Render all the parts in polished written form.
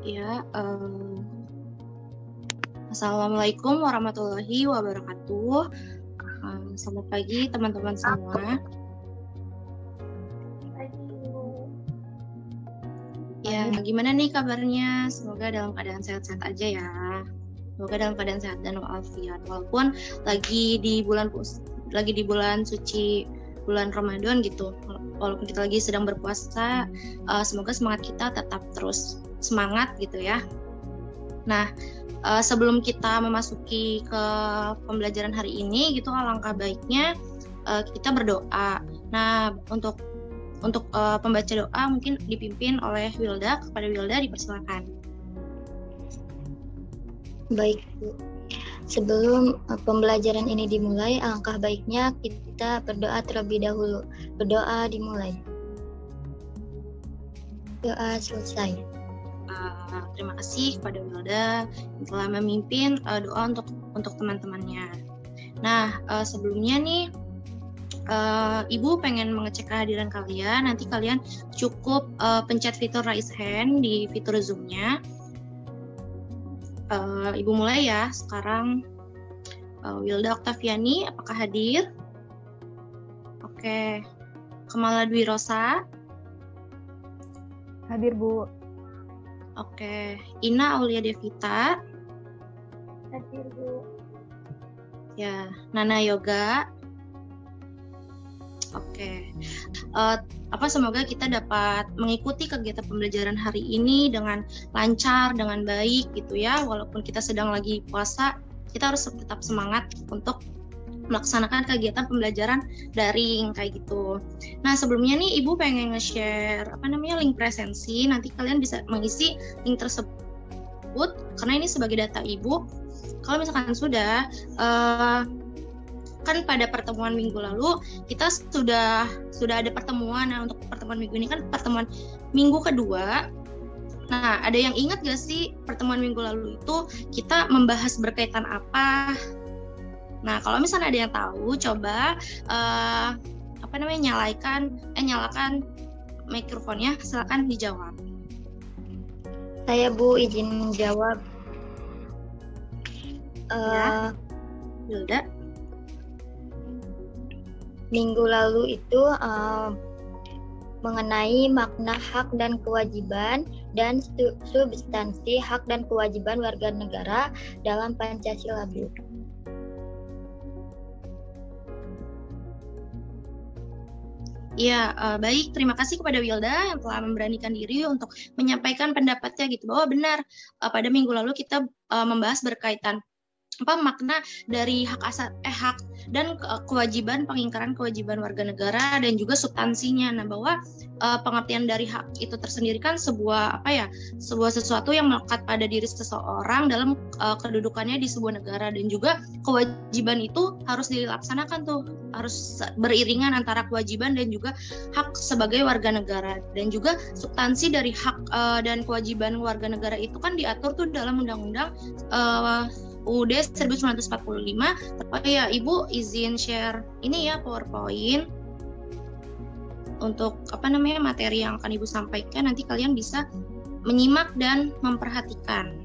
Ya, Assalamualaikum warahmatullahi wabarakatuh. Selamat pagi teman-teman semua. Ya, gimana nih kabarnya? Semoga dalam keadaan sehat-sehat aja ya. Semoga dalam keadaan sehat dan walafiat. Walaupun lagi di bulan suci bulan Ramadan gitu. Walaupun kita lagi sedang berpuasa, semoga semangat kita tetap terus semangat gitu ya. Nah, sebelum kita memasuki ke pembelajaran hari ini gitu, alangkah baiknya kita berdoa. Nah, untuk pembaca doa mungkin dipimpin oleh Wilda. Kepada Wilda dipersilakan. Baik, Bu. Sebelum pembelajaran ini dimulai, alangkah baiknya kita berdoa terlebih dahulu. Berdoa dimulai. Doa selesai. Terima kasih kepada Wilda yang telah memimpin doa untuk teman-temannya. Nah, sebelumnya nih, Ibu pengen mengecek kehadiran kalian. Nanti kalian cukup pencet fitur raise hand di fitur Zoom-nya. Ibu mulai ya sekarang. Wilda Oktaviani, apakah hadir? Oke. Kamala Dwi Rosa. Hadir, Bu. Oke. Ina Aulia Devita. Hadir, Bu. Ya. Nana Yoga. Oke. Semoga kita dapat mengikuti kegiatan pembelajaran hari ini dengan lancar, dengan baik gitu ya. Walaupun kita sedang lagi puasa, kita harus tetap semangat untuk melaksanakan kegiatan pembelajaran daring kayak gitu. Nah, sebelumnya nih Ibu pengen nge-share link presensi. Nanti kalian bisa mengisi link tersebut karena ini sebagai data Ibu. Kalau misalkan sudah kan pada pertemuan minggu lalu kita sudah ada pertemuan. Nah, untuk pertemuan minggu ini kan pertemuan minggu kedua. Nah, ada yang ingat gak sih pertemuan minggu lalu itu kita membahas berkaitan apa? Nah, kalau misalnya ada yang tahu, coba nyalakan mikrofonnya, silakan dijawab. Saya, Bu, izin menjawab. Ya, Hilda. Minggu lalu itu mengenai makna hak dan kewajiban dan substansi hak dan kewajiban warga negara dalam Pancasila, Bu. Ya, baik. Terima kasih kepada Wilda yang telah memberanikan diri untuk menyampaikan pendapatnya gitu, bahwa benar pada minggu lalu kita membahas berkaitan makna dari hak dan kewajiban, pengingkaran kewajiban warga negara dan juga substansinya. Nah, bahwa pengertian dari hak itu tersendiri kan sebuah sesuatu yang melekat pada diri seseorang dalam kedudukannya di sebuah negara, dan juga kewajiban itu harus dilaksanakan tuh, harus beriringan antara kewajiban dan juga hak sebagai warga negara. Dan juga substansi dari hak dan kewajiban warga negara itu kan diatur tuh dalam undang-undang UUD 1945. Ya, Ibu izin share ini ya PowerPoint untuk materi yang akan Ibu sampaikan. Nanti kalian bisa menyimak dan memperhatikan.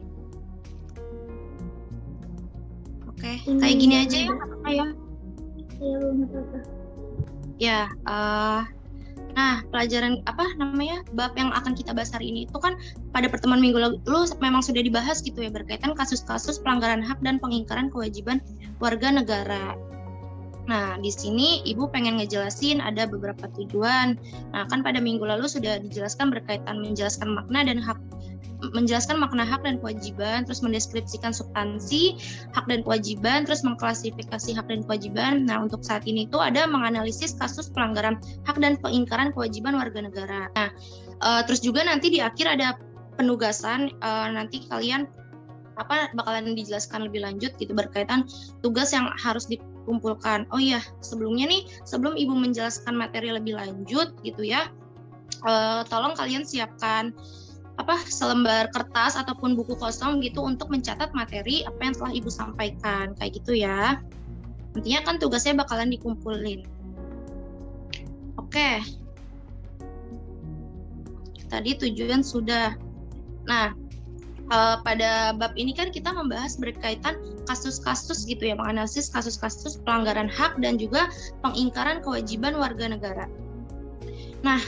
Oke, kayak gini aja ya, apa ya? Iya, Bu, nggak apa-apa. Ya, nah, pelajaran bab yang akan kita bahas hari ini itu kan pada pertemuan minggu lalu memang sudah dibahas gitu ya, berkaitan kasus-kasus pelanggaran hak dan pengingkaran kewajiban warga negara. Nah, di sini Ibu pengen ngejelasin ada beberapa tujuan. Nah, kan pada minggu lalu sudah dijelaskan berkaitan menjelaskan makna hak dan kewajiban, terus mendeskripsikan substansi hak dan kewajiban, terus mengklasifikasi hak dan kewajiban. Nah, untuk saat ini itu ada menganalisis kasus pelanggaran hak dan pengingkaran kewajiban warga negara. Nah, terus juga nanti di akhir ada penugasan, nanti kalian bakalan dijelaskan lebih lanjut gitu berkaitan tugas yang harus dikumpulkan. Oh iya, sebelum Ibu menjelaskan materi lebih lanjut gitu ya, tolong kalian siapkan selembar kertas ataupun buku kosong gitu untuk mencatat materi apa yang telah Ibu sampaikan, kayak gitu ya. Nantinya kan tugasnya bakalan dikumpulin. Oke. Tadi tujuan sudah. Nah, pada bab ini kan kita membahas berkaitan kasus-kasus gitu ya, menganalisis kasus-kasus pelanggaran hak dan juga pengingkaran kewajiban warga negara. Nah,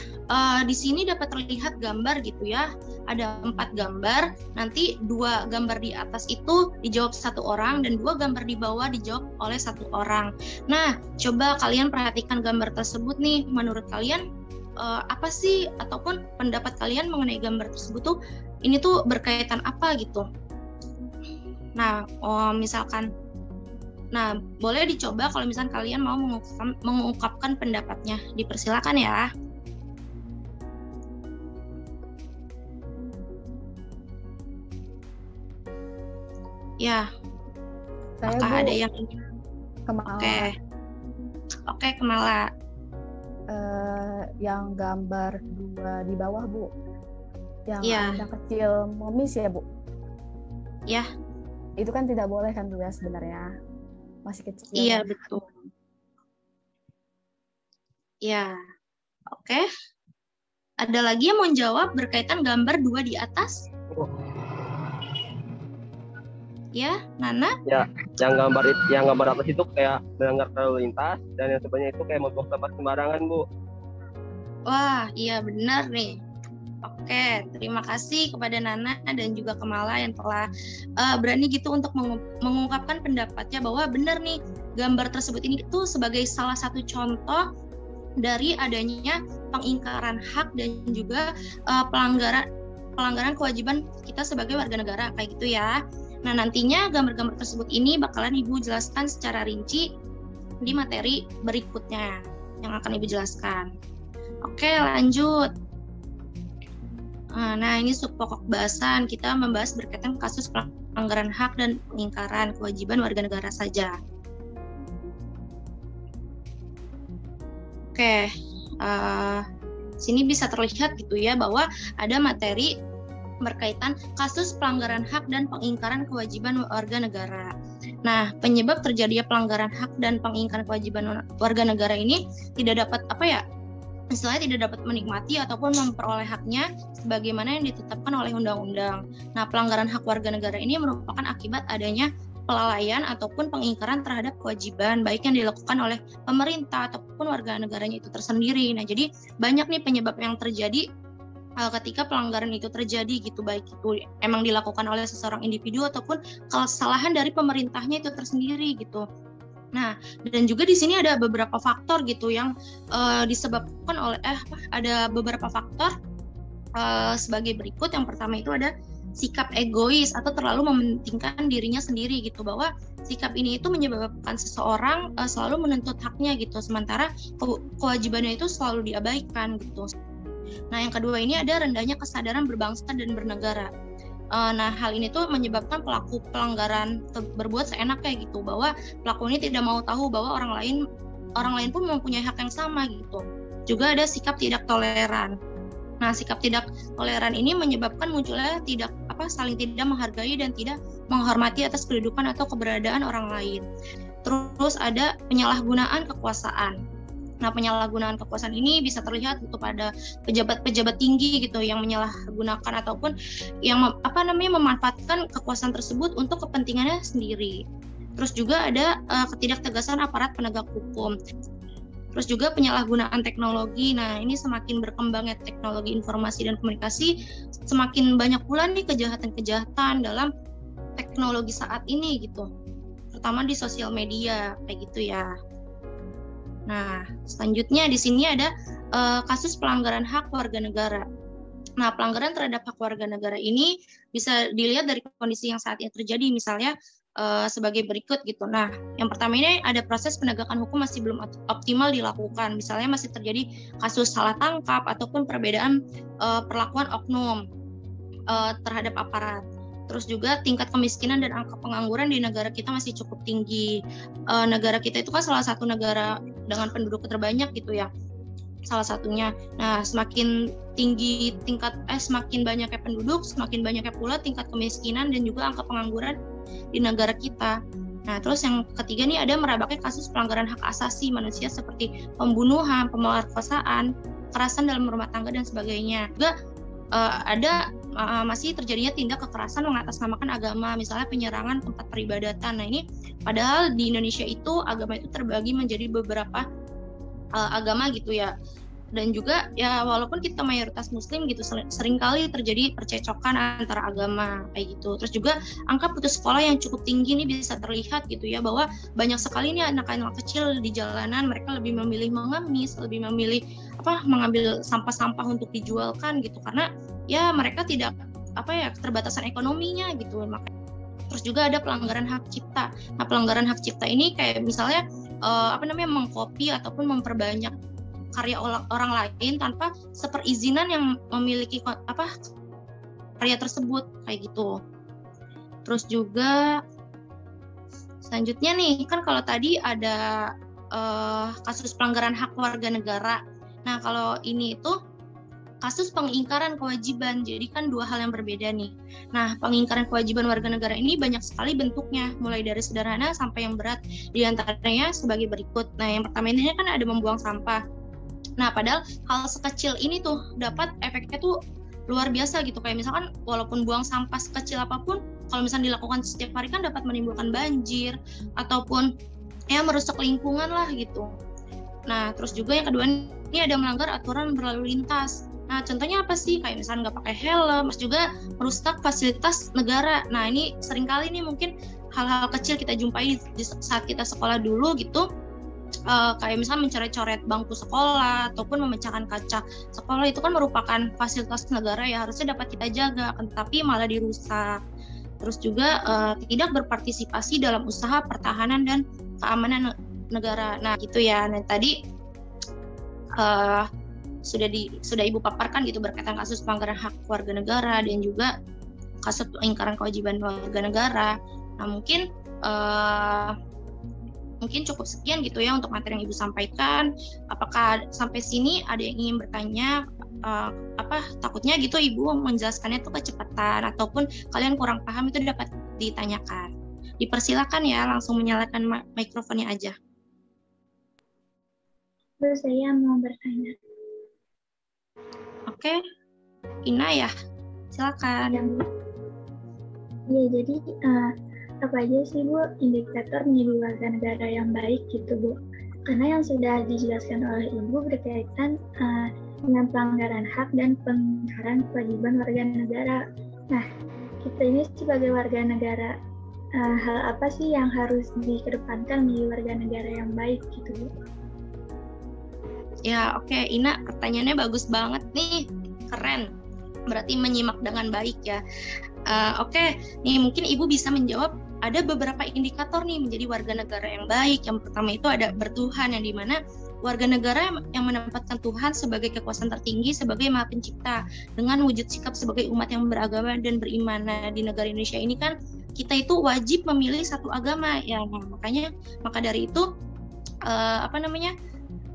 di sini dapat terlihat gambar gitu ya, ada 4 gambar, nanti 2 gambar di atas itu dijawab 1 orang dan 2 gambar di bawah dijawab oleh 1 orang. Nah, coba kalian perhatikan gambar tersebut nih, menurut kalian apa sih ataupun pendapat kalian mengenai gambar tersebut tuh ini tuh berkaitan apa gitu. Nah, misalkan boleh dicoba kalau misalkan kalian mau mengungkapkan pendapatnya. Dipersilakan ya. Ya, Saya apakah Bu ada yang ingin? Kemala. Oke, Kemala. Yang gambar 2 di bawah Bu, yang Iya. anak kecil mengemis ya Bu. Ya. Itu kan tidak boleh kan Bu ya sebenarnya, masih kecil. Iya, kan? betul. Ya, oke. Ada lagi yang mau jawab berkaitan gambar 2 di atas? Ya, Nana? Ya, yang gambar atas itu kayak melanggar lalu lintas, dan yang sebelahnya itu kayak membuang sampah sembarangan, Bu. Wah, iya benar nih. Oke, terima kasih kepada Nana dan juga Kemala yang telah berani gitu untuk mengungkapkan pendapatnya bahwa benar nih gambar tersebut ini itu sebagai salah satu contoh dari adanya pengingkaran hak dan juga pelanggaran kewajiban kita sebagai warga negara kayak gitu ya. Nah, nantinya gambar-gambar tersebut ini bakalan Ibu jelaskan secara rinci di materi berikutnya yang akan Ibu jelaskan. Oke, lanjut. Nah, ini pokok bahasan kita membahas berkaitan kasus pelanggaran hak dan pengingkaran kewajiban warga negara saja. Oke, sini bisa terlihat gitu ya bahwa ada materi berkaitan kasus pelanggaran hak dan pengingkaran kewajiban warga negara. Nah, penyebab terjadinya pelanggaran hak dan pengingkaran kewajiban warga negara ini tidak dapat istilahnya tidak dapat menikmati ataupun memperoleh haknya sebagaimana yang ditetapkan oleh undang-undang. Nah, pelanggaran hak warga negara ini merupakan akibat adanya kelalaian ataupun pengingkaran terhadap kewajiban baik yang dilakukan oleh pemerintah ataupun warga negaranya itu tersendiri. Nah, jadi banyak nih penyebab yang terjadi ketika pelanggaran itu terjadi gitu, baik itu emang dilakukan oleh seseorang individu ataupun kesalahan dari pemerintahnya itu tersendiri gitu. Nah, dan juga di sini ada beberapa faktor gitu yang disebabkan oleh ada beberapa faktor sebagai berikut. Yang pertama itu ada sikap egois atau terlalu mementingkan dirinya sendiri gitu, bahwa sikap ini itu menyebabkan seseorang selalu menuntut haknya gitu, sementara kewajibannya itu selalu diabaikan gitu. Nah, yang kedua ini ada rendahnya kesadaran berbangsa dan bernegara. Nah, hal ini tuh menyebabkan pelaku pelanggaran berbuat seenaknya gitu, bahwa pelaku ini tidak mau tahu bahwa orang lain pun mempunyai hak yang sama gitu. Juga ada sikap tidak toleran. Nah, sikap tidak toleran ini menyebabkan munculnya saling tidak menghargai dan tidak menghormati atas kedudukan atau keberadaan orang lain. Terus ada penyalahgunaan kekuasaan. Nah, penyalahgunaan kekuasaan ini bisa terlihat gitu pada pejabat-pejabat tinggi gitu yang menyalahgunakan ataupun yang memanfaatkan kekuasaan tersebut untuk kepentingannya sendiri. Terus juga ada ketidaktegasan aparat penegak hukum. Terus juga penyalahgunaan teknologi. Nah, ini semakin berkembangnya teknologi informasi dan komunikasi, semakin banyak pula nih kejahatan-kejahatan dalam teknologi saat ini gitu. Terutama di sosial media kayak gitu ya. Nah, selanjutnya di sini ada kasus pelanggaran hak warga negara. Nah, pelanggaran terhadap hak warga negara ini bisa dilihat dari kondisi yang saat ini terjadi, misalnya sebagai berikut gitu. Nah, yang pertama ini ada proses penegakan hukum masih belum optimal dilakukan. Misalnya masih terjadi kasus salah tangkap ataupun perbedaan perlakuan oknum terhadap aparat. Terus juga tingkat kemiskinan dan angka pengangguran di negara kita masih cukup tinggi. Negara kita itu kan salah satu negara dengan penduduk terbanyak gitu ya, salah satunya. Nah, semakin tinggi semakin banyaknya penduduk, semakin banyaknya pula tingkat kemiskinan dan juga angka pengangguran di negara kita. Nah, terus yang ketiga nih ada merebaknya kasus pelanggaran hak asasi manusia seperti pembunuhan, pemerkosaan, kekerasan dalam rumah tangga dan sebagainya. Juga ada masih terjadinya tindak kekerasan mengatasnamakan agama, misalnya penyerangan tempat peribadatan. Nah ini padahal di Indonesia itu agama itu terbagi menjadi beberapa agama gitu ya. Dan juga ya walaupun kita mayoritas muslim gitu, seringkali terjadi percecokan antara agama kayak gitu. Terus juga angka putus sekolah yang cukup tinggi ini bisa terlihat gitu ya, bahwa banyak sekali nih anak-anak kecil di jalanan, mereka lebih memilih mengemis, lebih memilih mengambil sampah-sampah untuk dijualkan gitu, karena ya mereka tidak keterbatasan ekonominya gitu. Makanya terus juga ada pelanggaran hak cipta. Nah pelanggaran hak cipta ini kayak misalnya mengcopy ataupun memperbanyak karya orang lain tanpa seperizinan yang memiliki karya tersebut kayak gitu. Terus juga selanjutnya nih, kan kalau tadi ada kasus pelanggaran hak warga negara. Nah kalau ini itu kasus pengingkaran kewajiban, jadi kan dua hal yang berbeda nih. Nah pengingkaran kewajiban warga negara ini banyak sekali bentuknya, mulai dari sederhana sampai yang berat. Di antaranya sebagai berikut. Nah yang pertama ini kan ada membuang sampah. Nah, padahal hal sekecil ini tuh dapat efeknya tuh luar biasa gitu. Kayak misalkan walaupun buang sampah sekecil apapun, kalau misalnya dilakukan setiap hari kan dapat menimbulkan banjir ataupun ya merusak lingkungan lah gitu. Nah, terus juga yang kedua ini ada melanggar aturan berlalu lintas. Nah, contohnya apa sih? Kayak misalnya nggak pakai helm, terus juga merusak fasilitas negara. Nah, ini seringkali nih mungkin hal-hal kecil kita jumpai di saat kita sekolah dulu gitu. Kayak misalnya mencoret-coret bangku sekolah ataupun memecahkan kaca sekolah, itu kan merupakan fasilitas negara ya, harusnya dapat kita jaga, tapi malah dirusak. Terus juga tidak berpartisipasi dalam usaha pertahanan dan keamanan negara. Nah gitu ya. Nah tadi sudah Ibu paparkan gitu berkaitan kasus pelanggaran hak warga negara dan juga kasus pengingkaran kewajiban warga negara. Nah mungkin cukup sekian gitu ya untuk materi yang Ibu sampaikan. Apakah sampai sini ada yang ingin bertanya? Takutnya gitu Ibu menjelaskannya tuh kecepatan ataupun kalian kurang paham, itu dapat ditanyakan. Dipersilakan ya, langsung menyalakan mikrofonnya aja. Terus saya mau bertanya. Oke, Ina ya, silakan. Iya, jadi apa aja sih Bu indikator menjadi warga negara yang baik gitu Bu? Karena yang sudah dijelaskan oleh Ibu berkaitan dengan pelanggaran hak dan pengingkaran kewajiban warga negara. Nah, kita ini sebagai warga negara, hal apa sih yang harus dikedepankan menjadi warga negara yang baik gitu Bu? Ya oke, Ina, pertanyaannya bagus banget nih, keren. Berarti menyimak dengan baik ya. Oke, nih mungkin Ibu bisa menjawab. Ada beberapa indikator nih menjadi warga negara yang baik. Yang pertama itu ada bertuhan, yang dimana warga negara yang menempatkan Tuhan sebagai kekuasaan tertinggi, sebagai Maha Pencipta, dengan wujud sikap sebagai umat yang beragama dan beriman. Nah, di negara Indonesia ini kan kita itu wajib memilih satu agama ya. Nah, maka dari itu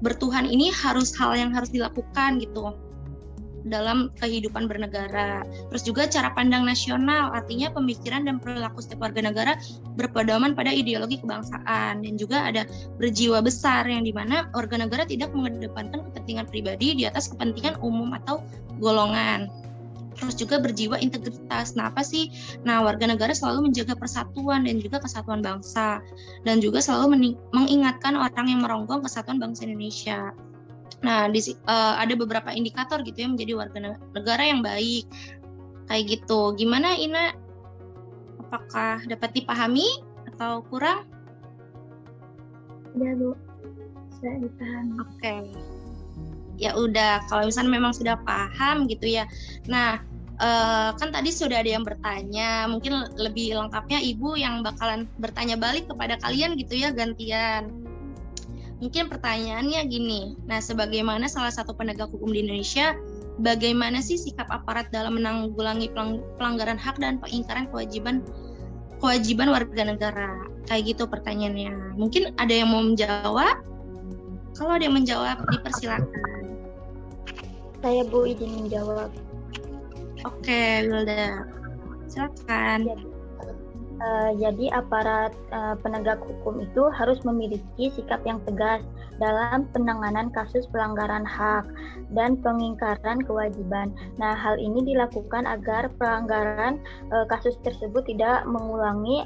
bertuhan ini hal yang harus dilakukan gitu dalam kehidupan bernegara. Terus juga cara pandang nasional, artinya pemikiran dan perilaku setiap warga negara berpedoman pada ideologi kebangsaan, dan juga ada berjiwa besar, yang dimana warga negara tidak mengedepankan kepentingan pribadi di atas kepentingan umum atau golongan. Terus juga berjiwa integritas. Nah apa sih? Nah warga negara selalu menjaga persatuan dan juga kesatuan bangsa, dan juga selalu mengingatkan orang yang meronggong kesatuan bangsa Indonesia. Nah, ada beberapa indikator gitu ya menjadi warga negara yang baik. Kayak gitu. Gimana Ina? Apakah dapat dipahami atau kurang? Udah Bu, sudah dipahami. Oke. Ya udah, kalau misalnya memang sudah paham gitu ya. Nah, kan tadi sudah ada yang bertanya. Mungkin lebih lengkapnya Ibu yang bakalan bertanya balik kepada kalian gitu ya, gantian. Mungkin pertanyaannya gini, nah sebagaimana salah satu penegak hukum di Indonesia, bagaimana sih sikap aparat dalam menanggulangi pelanggaran hak dan pengingkaran kewajiban warga negara? Kayak gitu pertanyaannya. Mungkin ada yang mau menjawab? Kalau ada yang menjawab, dipersilakan. Saya Bu izin menjawab. Oke, Wilda. Silakan. Jadi aparat penegak hukum itu harus memiliki sikap yang tegas dalam penanganan kasus pelanggaran hak dan pengingkaran kewajiban. Nah, hal ini dilakukan agar pelanggaran kasus tersebut tidak mengulangi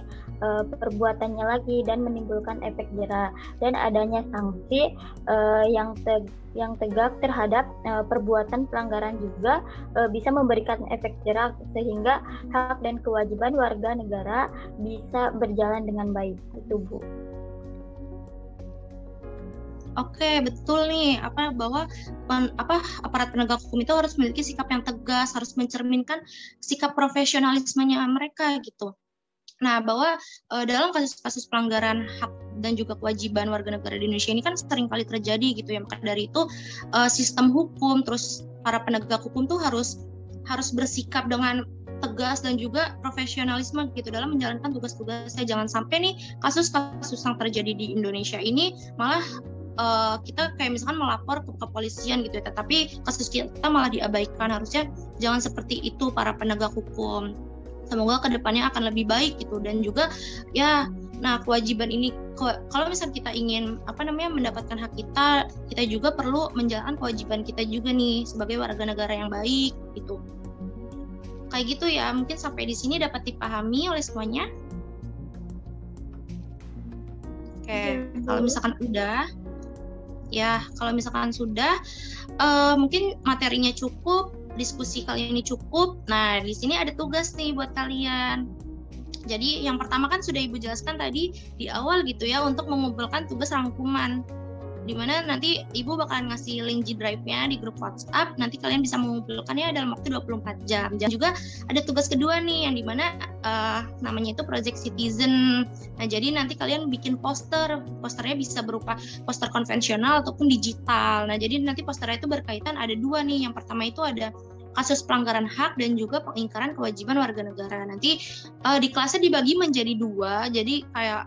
perbuatannya lagi dan menimbulkan efek jera, dan adanya sanksi yang tegak terhadap perbuatan pelanggaran juga bisa memberikan efek jera sehingga hak dan kewajiban warga negara bisa berjalan dengan baik. Itu, Bu. Oke, betul nih. Bahwa aparat penegak hukum itu harus memiliki sikap yang tegas, harus mencerminkan sikap profesionalismenya mereka gitu. Nah, bahwa dalam kasus-kasus pelanggaran hak dan juga kewajiban warga negara di Indonesia ini kan sering kali terjadi gitu ya. Maka dari itu sistem hukum, terus para penegak hukum tuh harus bersikap dengan tegas dan juga profesionalisme gitu dalam menjalankan tugas-tugasnya. Jangan sampai nih kasus-kasus yang terjadi di Indonesia ini malah kita kayak misalkan melapor ke kepolisian gitu ya, tetapi kasus kita malah diabaikan. Harusnya jangan seperti itu para penegak hukum. Semoga kedepannya akan lebih baik gitu. Dan juga ya, nah kewajiban ini kalau misalnya kita ingin mendapatkan hak kita juga perlu menjalankan kewajiban kita juga nih sebagai warga negara yang baik gitu. Kayak gitu ya, mungkin sampai di sini dapat dipahami oleh semuanya. Oke, kalau misalkan sudah, mungkin materinya cukup, diskusi kali ini cukup. Nah, di sini ada tugas nih buat kalian. Jadi yang pertama kan sudah Ibu jelaskan tadi di awal gitu ya, untuk mengumpulkan tugas rangkuman. Di mana nanti Ibu bakalan ngasih link G Drive-nya di grup WhatsApp, nanti kalian bisa mengumpulkannya dalam waktu 24 jam. Dan juga ada tugas kedua nih, yang dimana namanya itu Project Citizen. Nah, jadi nanti kalian bikin posternya bisa berupa poster konvensional ataupun digital. Nah, jadi nanti posternya itu berkaitan, ada dua nih. Yang pertama itu ada kasus pelanggaran hak dan juga pengingkaran kewajiban warga negara. Nanti di kelasnya dibagi menjadi dua, jadi kayak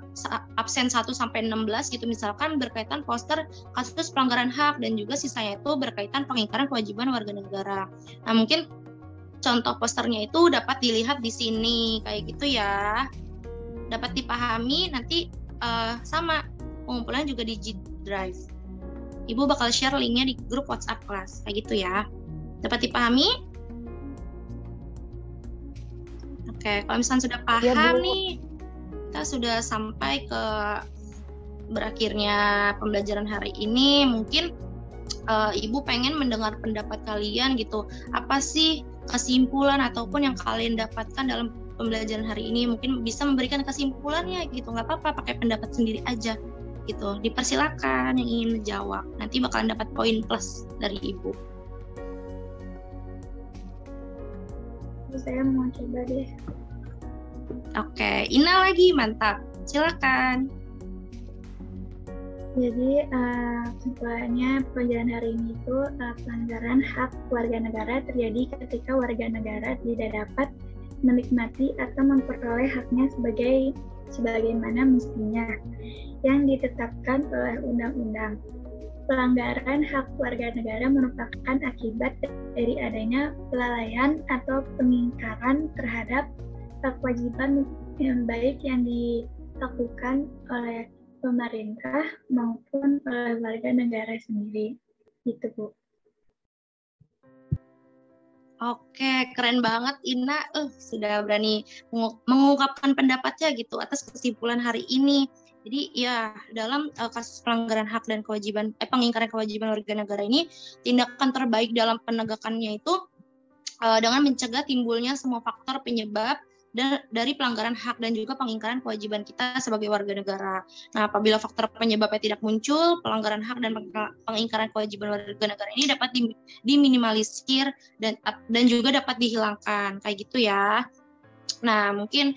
absen 1 sampai 16 gitu misalkan, berkaitan poster kasus pelanggaran hak, dan juga sisanya itu berkaitan pengingkaran kewajiban warga negara. Nah, mungkin contoh posternya itu dapat dilihat di sini kayak gitu ya. Dapat dipahami. Nanti sama pengumpulan juga di G Drive. Ibu bakal share linknya di grup WhatsApp kelas kayak gitu ya. Dapat dipahami? Oke, kalau misalnya sudah paham nih, kita sudah sampai ke berakhirnya pembelajaran hari ini. Mungkin Ibu pengen mendengar pendapat kalian gitu. Apa sih kesimpulan ataupun yang kalian dapatkan dalam pembelajaran hari ini? Mungkin bisa memberikan kesimpulannya gitu. Nggak apa-apa, pakai pendapat sendiri aja gitu. Dipersilakan yang ingin menjawab. Nanti bakalan dapat poin plus dari Ibu. Saya mau coba deh. Oke, Ina lagi, mantap. Silakan. Jadi kesimpulannya pembelajaran hari ini itu pelanggaran hak warga negara terjadi ketika warga negara tidak dapat menikmati atau memperoleh haknya sebagaimana mestinya yang ditetapkan oleh undang-undang. Pelanggaran hak warga negara merupakan akibat dari adanya kelalaian atau pengingkaran terhadap kewajiban yang baik yang dilakukan oleh pemerintah maupun oleh warga negara sendiri. Gitu, Bu. Oke, keren banget Ina. Sudah berani mengungkapkan pendapatnya gitu atas kesimpulan hari ini. Jadi ya, dalam kasus pelanggaran hak dan kewajiban pengingkaran kewajiban warga negara ini, tindakan terbaik dalam penegakannya itu dengan mencegah timbulnya semua faktor penyebab dari pelanggaran hak dan juga pengingkaran kewajiban kita sebagai warga negara. Nah, apabila faktor penyebabnya tidak muncul, pelanggaran hak dan pengingkaran kewajiban warga negara ini dapat diminimalisir dan juga dapat dihilangkan, kayak gitu ya. Nah, mungkin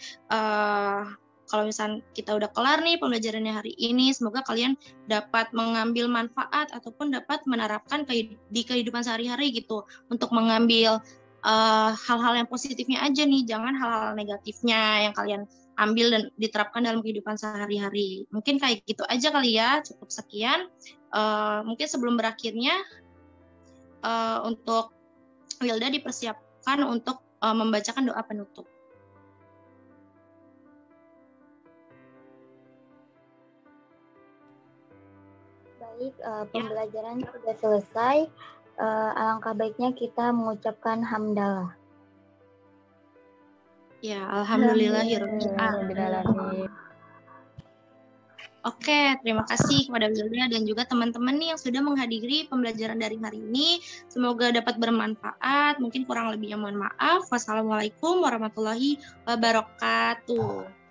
kalau misalnya kita udah kelar nih pembelajarannya hari ini, semoga kalian dapat mengambil manfaat ataupun dapat menerapkan di kehidupan sehari-hari gitu, untuk mengambil hal-hal yang positifnya aja nih, jangan hal-hal negatifnya yang kalian ambil dan diterapkan dalam kehidupan sehari-hari. Mungkin kayak gitu aja kali ya, cukup sekian. Mungkin sebelum berakhirnya, untuk Wilda dipersiapkan untuk membacakan doa penutup. Baik, pembelajaran sudah selesai. Alangkah baiknya kita mengucapkan hamdalah. Ya, alhamdulillahirobbilalamin. Alhamdulillahirobbilalamin. Oke, terima kasih kepada Wilda dan juga teman-teman nih yang sudah menghadiri pembelajaran dari hari ini. Semoga dapat bermanfaat. Mungkin kurang lebihnya mohon maaf. Wassalamualaikum warahmatullahi wabarakatuh.